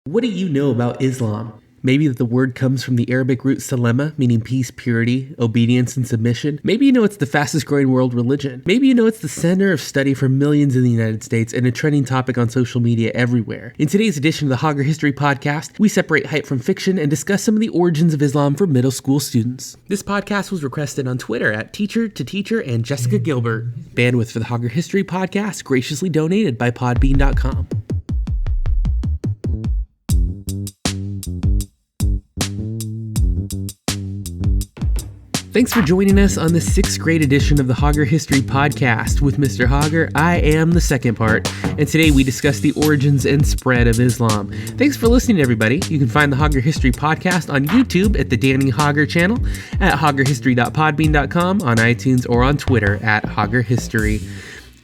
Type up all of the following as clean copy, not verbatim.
What do you know about Islam? Maybe that the word comes from the Arabic root Salema, meaning peace, purity, obedience, and submission. Maybe you know it's the fastest growing world religion. Maybe you know it's the center of study for millions in the United States and a trending topic on social media everywhere. In today's edition of the Hauger History Podcast, we separate hype from fiction and discuss some of the origins of Islam for middle school students. This podcast was requested on Twitter at Teacher2Teacher and Jessica Gilbert. Bandwidth for the Hauger History Podcast graciously donated by Podbean.com. Thanks for joining us on the 6th grade edition of the Hauger History Podcast. With Mr. Hauger, I am the second part, and today we discuss the origins and spread of Islam. Thanks for listening, everybody. You can find the Hauger History Podcast on YouTube at the Danny Hauger channel, at haugerhistory.podbean.com, on iTunes, or on Twitter at Hauger History.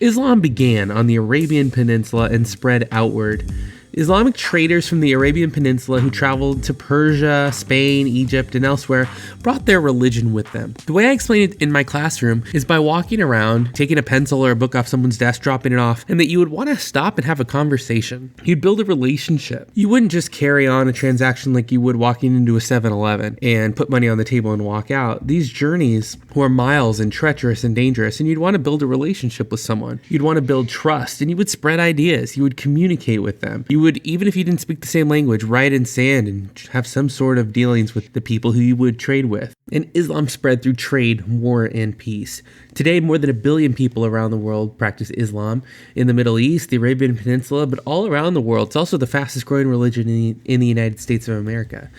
Islam began on the Arabian Peninsula and spread outward. Islamic traders from the Arabian Peninsula who traveled to Persia, Spain, Egypt, and elsewhere brought their religion with them. The way I explain it in my classroom is by walking around, taking a pencil or a book off someone's desk, dropping it off, and that you would want to stop and have a conversation. You'd build a relationship. You wouldn't just carry on a transaction like you would walking into a 7-Eleven and put money on the table and walk out. These journeys were miles and treacherous and dangerous, and you'd want to build a relationship with someone. You'd want to build trust, and you would spread ideas. You would communicate with them. You would, even if you didn't speak the same language, write in sand and have some sort of dealings with the people who you would trade with. And Islam spread through trade, war, and peace. Today, more than 1 billion people around the world practice Islam. In the Middle East, the Arabian Peninsula, but all around the world. It's also the fastest growing religion in the United States of America.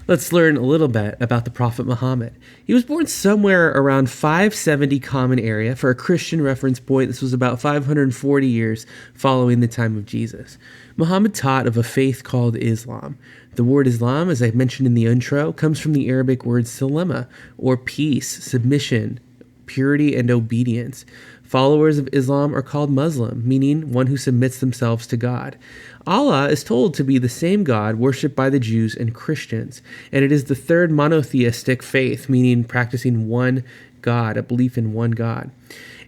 Let's learn a little bit about the Prophet Muhammad. He was born somewhere around 570 Common Era. For a Christian reference point, this was about 540 years following the time of Jesus. Muhammad taught of a faith called Islam. The word Islam, as I mentioned in the intro, comes from the Arabic word Salema, or peace, submission, purity, and obedience. Followers of Islam are called Muslim, meaning one who submits themselves to God. Allah is told to be the same God worshipped by the Jews and Christians, and it is the third monotheistic faith, meaning practicing one God, a belief in one God.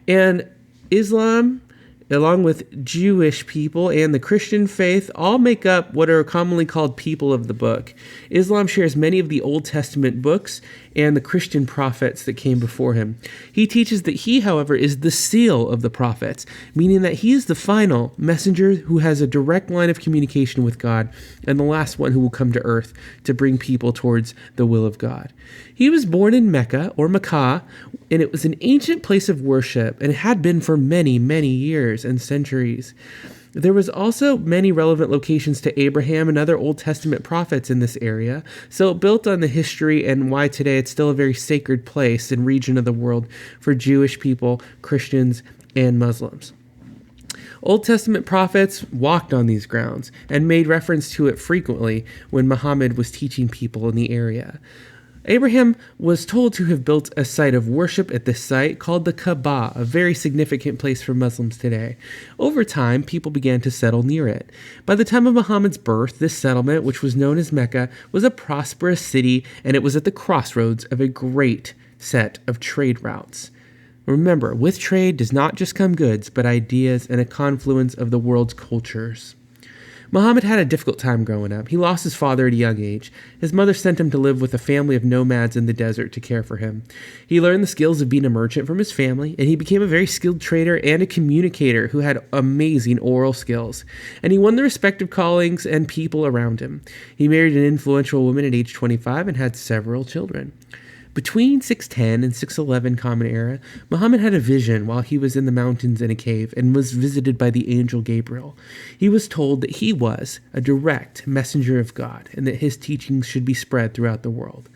And Islam, along with Jewish people and the Christian faith, all make up what are commonly called people of the book. Islam shares many of the Old Testament books and the Christian prophets that came before him. He teaches that he, however, is the seal of the prophets, meaning that he is the final messenger who has a direct line of communication with God and the last one who will come to earth to bring people towards the will of God. He was born in Mecca, or Makkah, and it was an ancient place of worship, and it had been for many, many years and centuries. There was also many relevant locations to Abraham and other Old Testament prophets in this area, so it built on the history and why today it's still a very sacred place and region of the world for Jewish people, Christians, and Muslims. Old Testament prophets walked on these grounds and made reference to it frequently when Muhammad was teaching people in the area. Abraham was told to have built a site of worship at this site called the Kaaba, a very significant place for Muslims today. Over time, people began to settle near it. By the time of Muhammad's birth, this settlement, which was known as Mecca, was a prosperous city, and it was at the crossroads of a great set of trade routes. Remember, with trade does not just come goods, but ideas and a confluence of the world's cultures. Muhammad had a difficult time growing up. He lost his father at a young age. His mother sent him to live with a family of nomads in the desert to care for him. He learned the skills of being a merchant from his family, and he became a very skilled trader and a communicator who had amazing oral skills. And he won the respect of colleagues and people around him. He married an influential woman at age 25 and had several children. Between 610 and 611 Common Era, Muhammad had a vision while he was in the mountains in a cave and was visited by the angel Gabriel. He was told that he was a direct messenger of God and that his teachings should be spread throughout the world.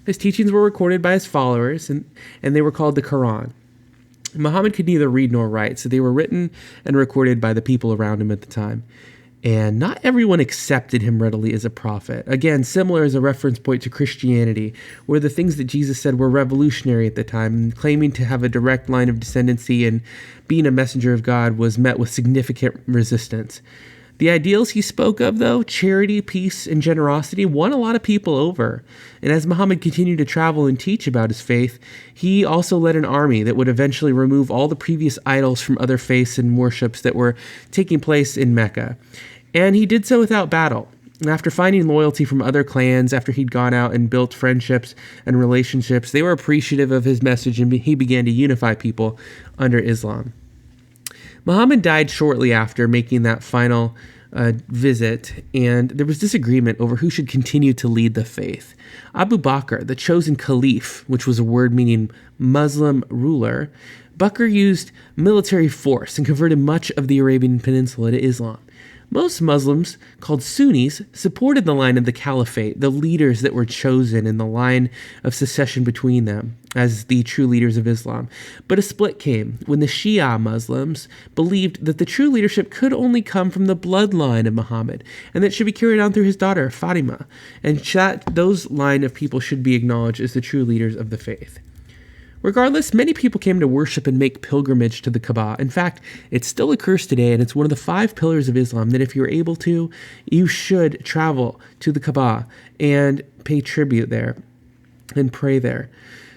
His teachings were recorded by his followers, and they were called the Quran. Muhammad could neither read nor write, so they were written and recorded by the people around him at the time. And not everyone accepted him readily as a prophet. Again, similar as a reference point to Christianity, where the things that Jesus said were revolutionary at the time, and claiming to have a direct line of descendancy and being a messenger of God was met with significant resistance. The ideals he spoke of, though, charity, peace, and generosity, won a lot of people over. And as Muhammad continued to travel and teach about his faith, he also led an army that would eventually remove all the previous idols from other faiths and worships that were taking place in Mecca. And he did so without battle. And after finding loyalty from other clans, after he'd gone out and built friendships and relationships, they were appreciative of his message, and he began to unify people under Islam. Muhammad died shortly after making that final visit, and there was disagreement over who should continue to lead the faith. Abu Bakr, the chosen caliph, which was a word meaning Muslim ruler, Bakr used military force and converted much of the Arabian Peninsula to Islam. Most Muslims, called Sunnis, supported the line of the caliphate, the leaders that were chosen in the line of succession between them as the true leaders of Islam. But a split came when the Shia Muslims believed that the true leadership could only come from the bloodline of Muhammad, and that it should be carried on through his daughter, Fatima, and that those line of people should be acknowledged as the true leaders of the faith. Regardless, many people came to worship and make pilgrimage to the Kaaba. In fact, it still occurs today, and it's one of the 5 pillars of Islam that if you're able to, you should travel to the Kaaba and pay tribute there and pray there.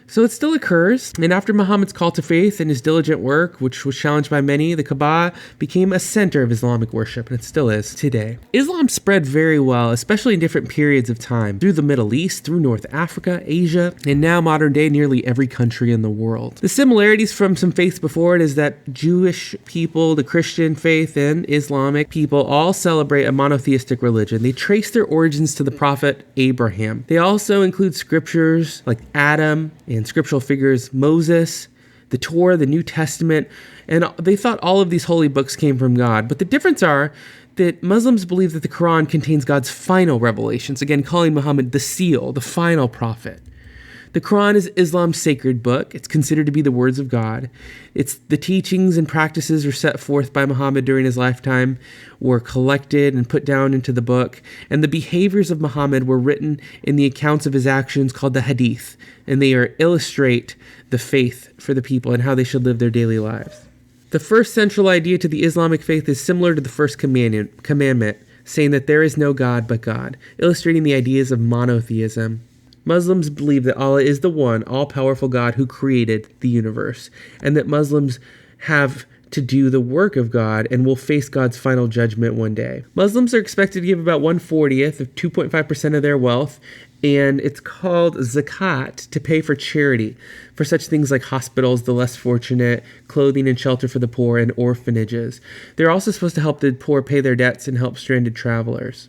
So it still occurs, and after Muhammad's call to faith and his diligent work, which was challenged by many, the Kaaba became a center of Islamic worship, and it still is today. Islam spread very well, especially in different periods of time, through the Middle East, through North Africa, Asia, and now modern day, nearly every country in the world. The similarities from some faiths before it is that Jewish people, the Christian faith, and Islamic people all celebrate a monotheistic religion. They trace their origins to the prophet Abraham. They also include scriptures like Adam and scriptural figures Moses, the Torah, the New Testament, and they thought all of these holy books came from God. But the difference are that Muslims believe that the Quran contains God's final revelations, again calling Muhammad the seal, the final prophet. The Quran is Islam's sacred book. It's considered to be the words of God. It's the teachings and practices are set forth by Muhammad during his lifetime, were collected and put down into the book, and the behaviors of Muhammad were written in the accounts of his actions called the Hadith, and they illustrate the faith for the people and how they should live their daily lives. The first central idea to the Islamic faith is similar to the first commandment, saying that there is no God but God, illustrating the ideas of monotheism. Muslims believe that Allah is the one all-powerful God who created the universe, and that Muslims have to do the work of God and will face God's final judgment one day. Muslims are expected to give about 1/40th of 2.5% of their wealth, and it's called zakat, to pay for charity, for such things like hospitals, the less fortunate, clothing and shelter for the poor, and orphanages. They're also supposed to help the poor pay their debts and help stranded travelers.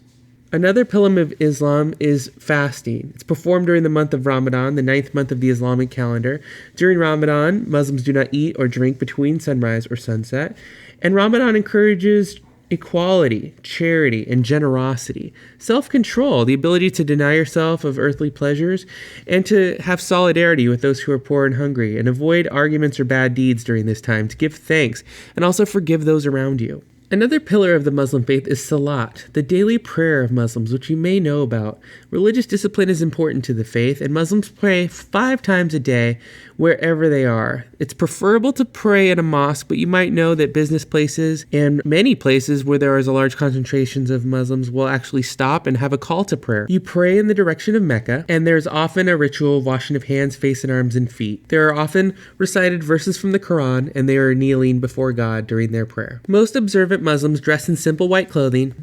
Another pillar of Islam is fasting. It's performed during the month of Ramadan, the 9th month of the Islamic calendar. During Ramadan, Muslims do not eat or drink between sunrise or sunset. And Ramadan encourages equality, charity, and generosity, self-control, the ability to deny yourself of earthly pleasures, and to have solidarity with those who are poor and hungry, and avoid arguments or bad deeds during this time, to give thanks, and also forgive those around you. Another pillar of the Muslim faith is Salat, the daily prayer of Muslims, which you may know about. Religious discipline is important to the faith, and Muslims pray 5 times a day wherever they are. It's preferable to pray in a mosque, but you might know that business places and many places where there is a large concentrations of Muslims will actually stop and have a call to prayer. You pray in the direction of Mecca, and there's often a ritual of washing of hands, face, and arms, and feet. There are often recited verses from the Quran, and they are kneeling before God during their prayer. Most observant Muslims dress in simple white clothing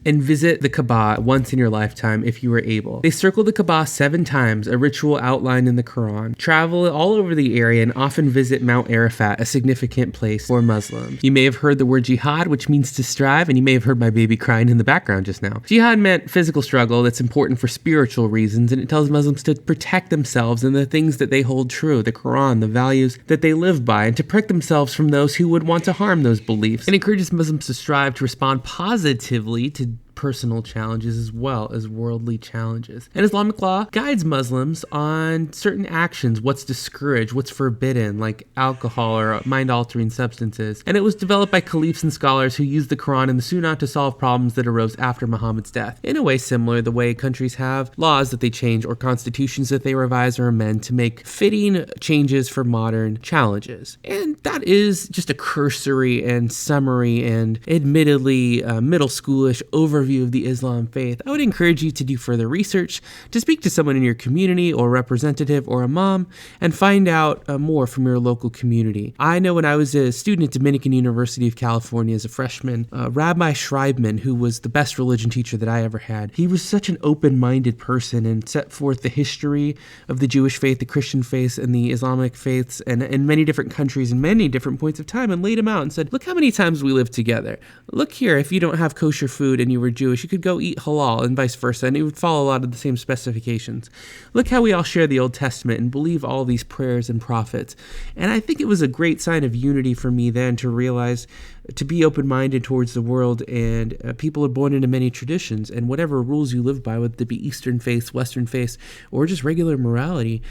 and visit the Kaaba once in your lifetime if you are able. They circle the Kaaba 7 times, a ritual outlined in the Quran, travel all over the area, and often visit Mount Arafat, a significant place for Muslims. You may have heard the word jihad, which means to strive, and you may have heard my baby crying in the background just now. Jihad meant physical struggle that's important for spiritual reasons, and it tells Muslims to protect themselves and the things that they hold true, the Quran, the values that they live by, and to protect themselves from those who would want to harm those beliefs. It encourages Muslims to strive to respond positively to personal challenges as well as worldly challenges. And Islamic law guides Muslims on certain actions, what's discouraged, what's forbidden, like alcohol or mind-altering substances. And it was developed by caliphs and scholars who used the Quran and the Sunnah to solve problems that arose after Muhammad's death. In a way similar the way countries have laws that they change or constitutions that they revise or amend to make fitting changes for modern challenges. And that is just a cursory and summary and admittedly middle schoolish overview overview of the Islam faith, I would encourage you to do further research, to speak to someone in your community or representative or imam, and find out more from your local community. I know when I was a student at Dominican University of California as a freshman, Rabbi Schreibman, who was the best religion teacher that I ever had, he was such an open-minded person and set forth the history of the Jewish faith, the Christian faith, and the Islamic faiths, and in many different countries and many different points of time, and laid them out and said, look how many times we live together. Look here, if you don't have kosher food and you were Jewish, you could go eat halal and vice versa, and it would follow a lot of the same specifications. Look how we all share the Old Testament and believe all these prayers and prophets. And I think it was a great sign of unity for me then to realize, to be open-minded towards the world, and people are born into many traditions, and whatever rules you live by, whether it be Eastern faiths, Western faiths, or just regular morality,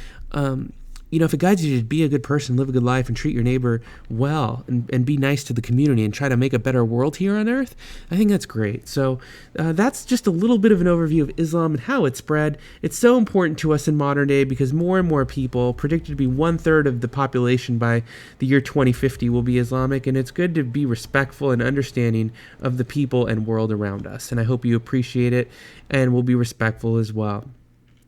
if it guides you to be a good person, live a good life, and treat your neighbor well, and be nice to the community, and try to make a better world here on earth, I think that's great. So that's just a little bit of an overview of Islam and how it spread. It's so important to us in modern day because more and more people, predicted to be 1/3 of the population by the year 2050, will be Islamic, and it's good to be respectful and understanding of the people and world around us. And I hope you appreciate it and will be respectful as well.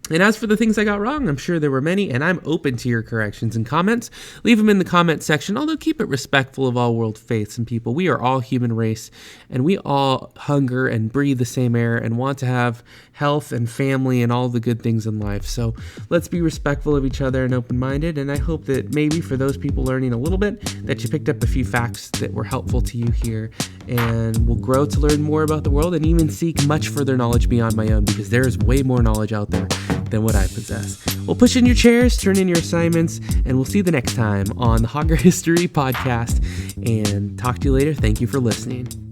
And as for the things I got wrong, I'm sure there were many, and I'm open to your corrections and comments. Leave them in the comment section, although keep it respectful of all world faiths and people. We are all human race, and we all hunger and breathe the same air and want to have health and family and all the good things in life. So let's be respectful of each other and open-minded, and I hope that maybe for those people learning a little bit, that you picked up a few facts that were helpful to you here, and will grow to learn more about the world and even seek much further knowledge beyond my own, because there is way more knowledge out there than what I possess. Well, push in your chairs, turn in your assignments, and we'll see you the next time on the Hauger History Podcast. And talk to you later. Thank you for listening.